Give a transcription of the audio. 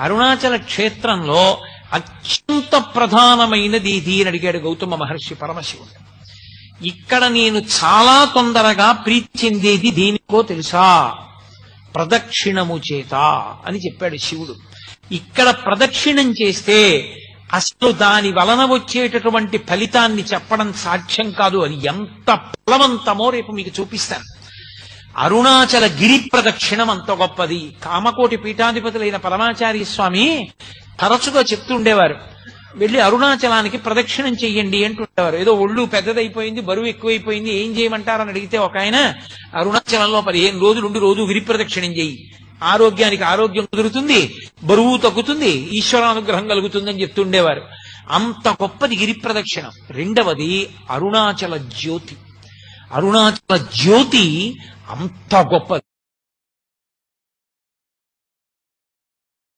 అరుణాచల క్షేత్రంలో అత్యంత ప్రధానమైనది ఇది అని అడిగాడు గౌతమ మహర్షి పరమశివుడు. ఇక్కడ నేను చాలా తొందరగా ప్రీతి చెందేది దేనికో తెలుసా? ప్రదక్షిణము చేత అని చెప్పాడు శివుడు. ఇక్కడ ప్రదక్షిణం చేస్తే అసలు దాని వలన వచ్చేటటువంటి ఫలితాన్ని చెప్పడం సాధ్యం కాదు. అది ఎంత ఫలవంతమో రేపు మీకు చూపిస్తాను. అరుణాచల గిరి ప్రదక్షిణం అంత గొప్పది. కామకోటి పీఠాధిపతులైన పరమాచార్య స్వామి తరచుగా చెప్తుండేవారు, వెళ్ళి అరుణాచలానికి ప్రదక్షిణం చెయ్యండి అంటుండేవారు. ఏదో ఒళ్ళు పెద్దదైపోయింది, బరువు ఎక్కువైపోయింది, ఏం చేయమంటారని అడిగితే ఒక ఆయన, అరుణాచలంలో 15 రోజులుండి రోజు గిరి ప్రదక్షిణం చెయ్యి, ఆరోగ్యానికి ఆరోగ్యం కుదురుతుంది, బరువు తగ్గుతుంది, ఈశ్వరానుగ్రహం కలుగుతుందని చెప్తుండేవారు. అంత గొప్పది గిరి ప్రదక్షిణం. రెండవది అరుణాచల జ్యోతి. అరుణాచల జ్యోతి అంత గొప్పది.